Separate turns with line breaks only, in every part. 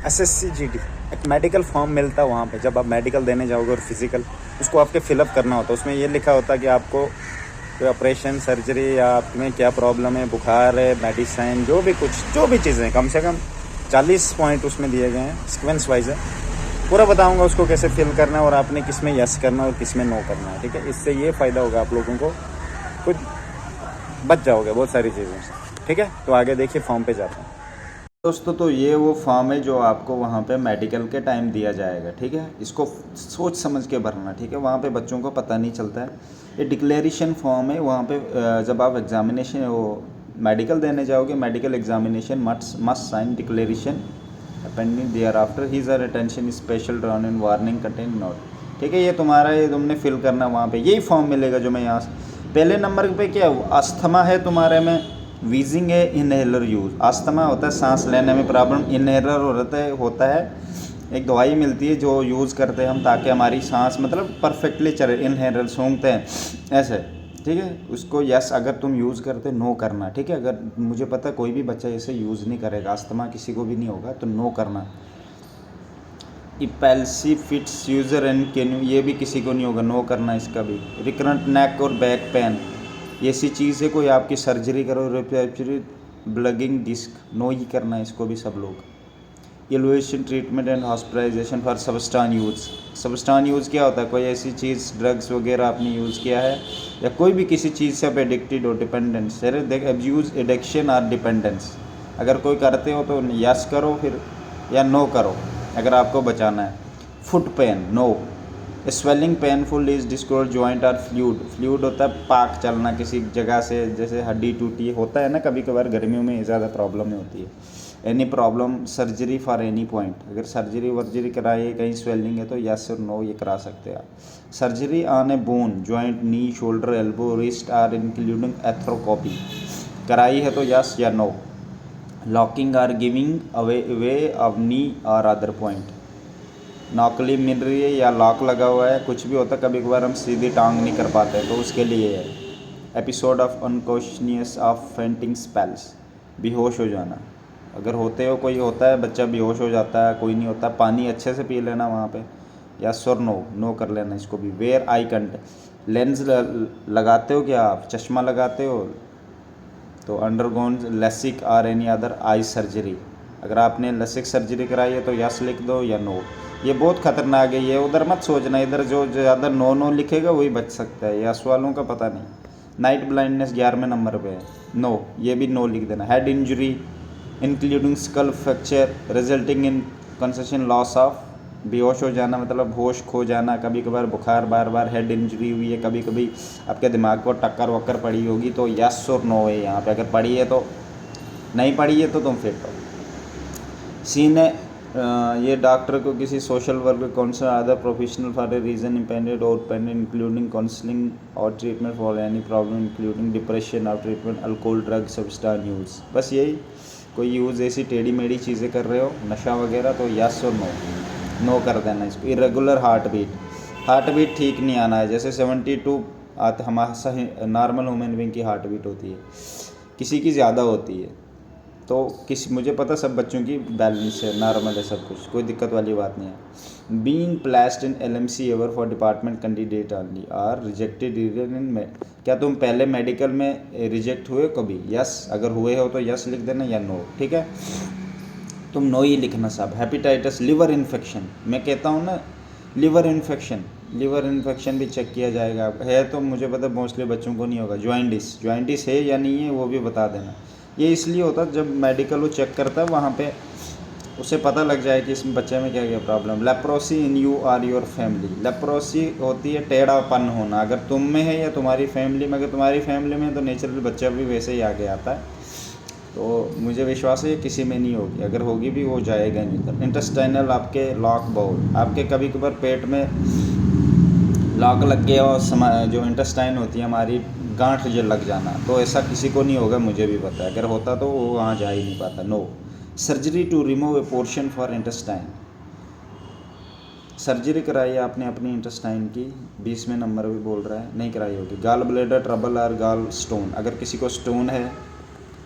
SSCGD एक medical form मिलता है वहाँ पे, जब आप मेडिकल देने जाओगे और फिज़िकल उसको आपके फिलअप करना होता है। उसमें ये लिखा होता है कि आपको कोई ऑपरेशन, सर्जरी या आप में क्या प्रॉब्लम है, बुखार है, मेडिसिन, जो भी चीज़ें, कम से कम 40 पॉइंट उसमें दिए गए हैं, सीक्वेंस वाइज है। पूरा बताऊंगा उसको कैसे फिल करना है और आपने किस में यस करना है और किस में नो करना है, ठीक है। इससे ये फ़ायदा होगा आप लोगों को, कुछ बच जाओगे बहुत सारी चीज़ों से, ठीक है। तो आगे देखिए, फॉर्म पे जाते हैं दोस्तों। तो ये वो फॉर्म है जो आपको वहाँ पे मेडिकल के टाइम दिया जाएगा, ठीक है। इसको सोच समझ के भरना, ठीक है। वहाँ पे बच्चों को पता नहीं चलता है। ये डिक्लेरेशन फॉर्म है। वहाँ पे जब आप एग्जामिनेशन वो मेडिकल देने जाओगे, medical examination must sign declaration appending there after his or attention special drawn in warning content note, ठीक है। ये तुम्हारा, ये तुमने फिल करना वहाँ पे, यही फॉर्म मिलेगा जो मैं यहाँ पहले नंबर पे क्या अस्थमा है तुम्हारे में, वीजिंग है, इनहेलर यूज़। अस्थमा होता है सांस लेने में प्रॉब्लम, इनहेलर होता है एक दवाई मिलती है जो यूज़ करते हैं हम ताकि हमारी सांस मतलब परफेक्टली चले। इनहेलर सूंघते हैं ऐसे, ठीक है। उसको यस अगर तुम यूज़ करते, नो करना, ठीक है। अगर मुझे पता कोई भी बच्चा इसे यूज़ नहीं करेगा, अस्थमा किसी को भी नहीं होगा, तो नो करना। इपैल्सी फिट्स यूज़र एंड कैन, ये भी किसी को नहीं होगा, नो करना इसका भी। रिकरेंट नेक और बैक पेन, ये ऐसी चीज़ है कोई आपकी सर्जरी करो, रेस्पिरेटरी ब्लगिंग डिस्क, नो ही करना है इसको भी सब लोग। Evaluation treatment and hospitalisation for substance use. Substance use क्या होता है, कोई ऐसी चीज़ ड्रग्स वगैरह आपने यूज़ किया है या कोई भी किसी चीज़ से आप एडिक्टेड हो, डिपेंडेंस, एब्यूज़, एडिक्शन और डिपेंडेंस। अगर कोई करते हो तो यस करो फिर, या नो करो अगर आपको बचाना है। Foot pain, no. Swelling painful is discord joint और फ्लूड, फ्लूड होता है पाक चलना किसी जगह से, जैसे हड्डी टूटी होता है ना कभी कभार, गर्मियों में ज़्यादा प्रॉब्लम होती है। Any problem, surgery for any point, अगर सर्जरी वर्जरी कराई कहीं स्वेलिंग है तो यस और नो ये करा सकते हैं आप। Surgery on a bone, joint, knee, shoulder, elbow, wrist or including arthroscopy, कराई है तो यस या no. Locking or giving away of knee और अदर पॉइंट, नौकली मिल रही है या लॉक लगा हुआ है, कुछ भी होता है, कभी कभार हम सीधी टांग नहीं कर पाते तो उसके लिए है। Episode of unconscious of fainting spells, बेहोश हो जाना, अगर होते हो, कोई होता है बच्चा बेहोश हो जाता है, कोई नहीं होता, पानी अच्छे से पी लेना वहाँ पे, या सर नो, नो कर लेना इसको भी। वेयर आई कंटेक्ट, लेंस लगाते हो क्या आप, चश्मा लगाते हो तो अंडरगोन लेसिक और एनी अदर आई सर्जरी, अगर आपने लसिक सर्जरी कराई है तो यस लिख दो या नो। ये बहुत खतरनाक है, ये उधर मत सोचना, इधर जो ज़्यादा नो नो लिखेगा वही बच सकता है, यस वालों का पता नहीं। नाइट ब्लाइंडनेस 11वें नंबर पे है, नो, ये भी नो लिख देना। Head injury including skull fracture resulting in concession loss of, बेहोश हो जाना मतलब होश खो जाना, कभी कभार बुखार, बार बार हेड इंजरी हुई है, कभी कभी आपके दिमाग को टक्कर वक्कर पड़ी होगी तो यस और नो है यहाँ पे। अगर पड़ी है तो, नहीं पड़ी है तो तुम फिट हो। सीन है ये डॉक्टर को किसी social worker counsellor other professional for a reason impended और पेंडेंट इंक्लूडिंग काउंसलिंग और treatment for any problem including depression और treatment alcohol drug substance use. बस यही, कोई यूज़ ऐसी टेढ़ी मेढ़ी चीज़ें कर रहे हो, नशा वगैरह, तो यस और नो, नो कर देना इसको। Irregular heart beat, heart beat ठीक नहीं आना है, जैसे 72 हमारा नॉर्मल ह्यूमन बीइंग की हार्ट बीट होती है, किसी की ज़्यादा होती है, तो किसी, मुझे पता सब बच्चों की बैलेंस है, नॉर्मल है सब कुछ, कोई दिक्कत वाली बात नहीं है। Being placed in LMC ever for department candidate only are rejected में, क्या तुम पहले मेडिकल में रिजेक्ट हुए कभी, यस अगर हुए हो तो यस लिख देना या नो, ठीक है। तुम नो ही लिखना साहब। हेपेटाइटिस, लिवर इन्फेक्शन, मैं कहता हूँ ना लिवर इन्फेक्शन, लिवर इन्फेक्शन भी चेक किया जाएगा, है तो मुझे पता मोस्टली बच्चों को नहीं होगा। जॉइंटिस, जॉइंटिस है या नहीं है वो भी बता देना। ये इसलिए होता है जब मेडिकल वो चेक करता है वहाँ पे उसे पता लग जाए कि इस बच्चे में क्या क्या problem. Leprosy in you or your family, leprosy होती है टेढ़ापन होना, अगर तुम में है या तुम्हारी फैमिली में, अगर तुम्हारी फैमिली में तो नेचुरल बच्चा भी वैसे ही आगे आता है, तो मुझे विश्वास है किसी में नहीं होगी, अगर होगी भी वो जाएगा नहीं। तो इंटेस्टाइनल आपके लॉक बाउल, आपके कभी कभार पेट में लॉक लग गया और जो इंटेस्टाइन होती है हमारी, गांठ जो लग जाना, तो ऐसा किसी को नहीं होगा, मुझे भी पता है, अगर होता तो वो वहाँ जा ही नहीं पाता। No. Surgery to remove a portion for intestine, surgery कराई आपने अपनी इंटेस्टाइन की, 20वें नंबर भी बोल रहा है, नहीं कराई होगी। गाल ब्लेडर ट्रबल और गाल स्टोन, अगर किसी को स्टोन है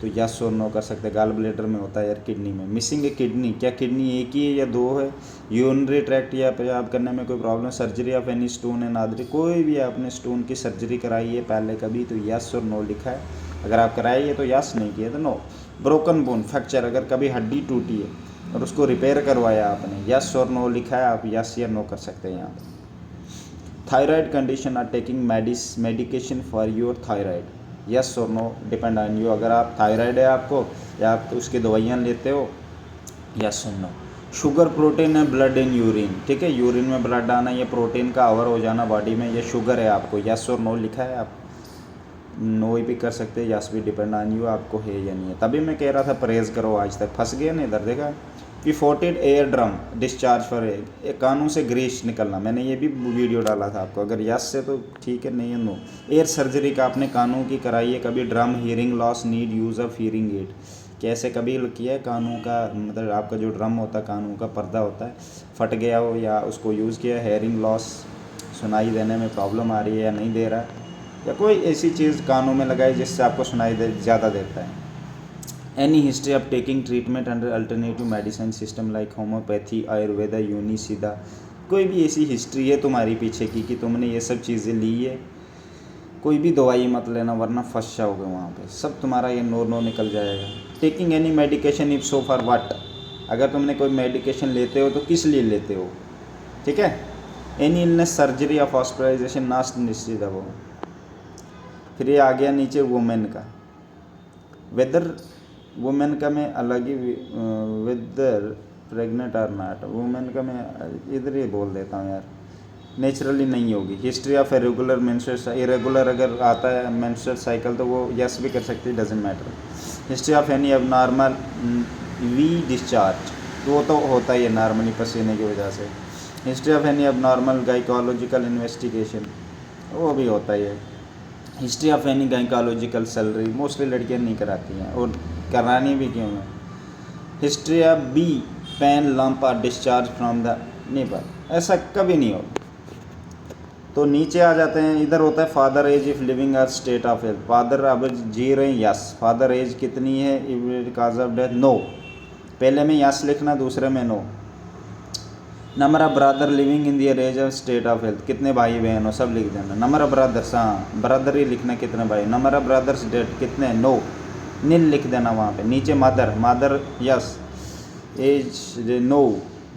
तो यस और नो कर सकते हैं। गॉल ब्लैडर में होता है यार, किडनी में मिसिंग है किडनी, क्या किडनी एक ही है या दो है, यूरिनरी ट्रैक्ट या पेशाब करने में कोई problem, surgery of any stone and other, कोई भी आपने स्टोन की सर्जरी कराई है पहले कभी, तो यस और नो लिखा है। अगर आप कराई है तो यस, नहीं किया तो नो। ब्रोकन बोन फ्रैक्चर, अगर कभी हड्डी टूटी है और उसको रिपेयर करवाया आपने, यस और नो लिखा है, आप यस या नो कर सकते हैं यहाँ पर। Thyroid condition or taking medication for your thyroid, yes और नो डिपेंड ऑन यू। अगर आप थायराइड है आपको या आप उसकी दवाइयाँ लेते हो, यस और नो। शुगर प्रोटीन है ब्लड इन यूरिन, ठीक है, यूरिन में ब्लड आना, ये प्रोटीन का ओवर हो जाना बॉडी में, ये शुगर है आपको, यस और नो लिखा है। आप नो भी कर सकते हैं, यस भी डिपेंड ऑन यू, आपको है या नहीं है। तभी मैं कह रहा था परहेज़ करो, आज तक फंस गए ना इधर। देखा कि 40 एयर ड्रम डिस्चार्ज फॉर एक कानून से ग्रीस निकलना, मैंने ये भी वीडियो डाला था आपको। अगर यस से तो ठीक है, नहीं है नो। एयर सर्जरी का आपने कानून की कराई है कभी, drum hearing loss need use of hearing aid, कैसे कभी किया है कानून का, मतलब आपका जो ड्रम होता है कानून का पर्दा होता है फट गया हो या उसको यूज़ किया, हेयरिंग लॉस, सुनाई देने में प्रॉब्लम आ रही है या नहीं दे रहा, या कोई ऐसी चीज़ कानों में लगाई जिससे आपको सुनाई ज़्यादा देता है। Any history of taking treatment under alternative medicine system like homeopathy, Ayurveda, यूनिसीदा, कोई भी ऐसी हिस्ट्री है तुम्हारी पीछे की कि तुमने ये सब चीज़ें ली है, कोई भी दवाई मत लेना वरना फंस जाओगे वहाँ पे, सब तुम्हारा ये नो निकल जाएगा। Taking any medication if so for what, अगर तुमने कोई मेडिकेशन लेते हो तो किस लिए लेते हो, ठीक है। Any illness surgery of hospitalisation नास्ट निश्चित है वो। फिर ये आ गया नीचे वुमेन का, वेदर वुमेन का मैं अलग ही, वेदर प्रेग्नेंट और नॉट, वुमेन का मैं इधर ही बोल देता हूँ यार, नेचुरली नहीं होगी। History of irregular menstrual, irregular अगर आता है मेंस्ट्रुअल साइकिल तो वो यस भी कर सकती है, doesn't matter. History of any abnormal V discharge, तो वो तो होता ही है नॉर्मली पसीने की वजह से। History of any abnormal gynaecological investigation, वो भी होता ही है। History of any gynaecological surgery, mostly लड़कियां नहीं कराती हैं और करानी भी क्यों है। History of B pain lump और डिस्चार्ज फ्रॉम द निपल, ऐसा कभी नहीं होगा। तो नीचे आ जाते हैं, इधर होता है फादर एज इफ लिविंग और स्टेट ऑफ हेल्थ, फादर अब जी रहे हैं, यस। फादर एज कितनी है if cause of death, no. पहले में यस लिखना, दूसरे में no. Number of brother living in their age of state of health, कितने भाई बहन हो सब लिख देना। नंबर ऑफ ब्रदर्स, हाँ ब्रदर ही लिखना कितने भाई। नंबर ऑफ ब्रदर्स डेड, कितने, नो, नील लिख देना वहाँ पे। नीचे mother yes, age no.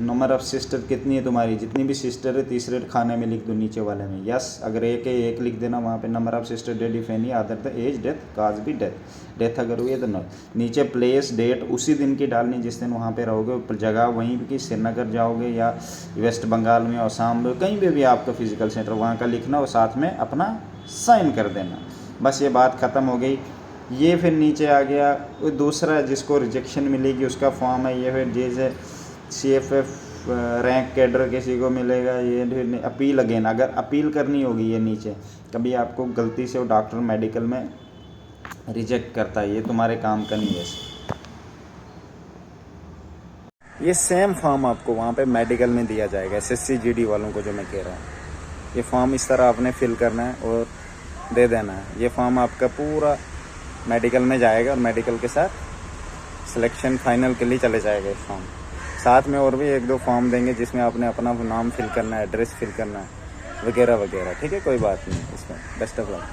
Number of sister कितनी है तुम्हारी, जितनी भी सिस्टर है तीसरे खाने में लिख दो नीचे वाले में, यस। अगर एक है एक लिख देना वहाँ पे। Number of sister dead if any other the age death cause भी डेथ अगर हुई है तो नो। नीचे प्लेस डेट उसी दिन की डालनी जिस दिन वहाँ पे रहोगे, जगह वहीं की, श्रीनगर जाओगे या वेस्ट बंगाल में, आसाम में, कहीं भी आपका फिजिकल सेंटर वहाँ का लिखना और साथ में अपना साइन कर देना। बस ये बात ख़त्म हो गई। ये फिर नीचे आ गया दूसरा जिसको रिजेक्शन मिलेगी उसका फॉर्म है ये। फिर जैसे CFF रैंक कैडर किसी को मिलेगा, ये फिर अपील अगेन, अगर अपील करनी होगी ये नीचे कभी आपको गलती से वो डॉक्टर मेडिकल में रिजेक्ट करता है, ये तुम्हारे काम का नहीं है। ये सेम फॉर्म आपको वहाँ पे मेडिकल में दिया जाएगा, SSC GD वालों को जो मैं कह रहा हूँ। ये फॉर्म इस तरह आपने फिल करना है और दे देना है। ये फॉर्म आपका पूरा मेडिकल में जाएगा और मेडिकल के साथ सिलेक्शन फाइनल के लिए चले जाएगा ये फॉर्म। साथ में और भी 1-2 फॉर्म देंगे जिसमें आपने अपना नाम फिल करना है, एड्रेस फिल करना है वगैरह वगैरह, ठीक है। कोई बात नहीं इसमें। Best of luck.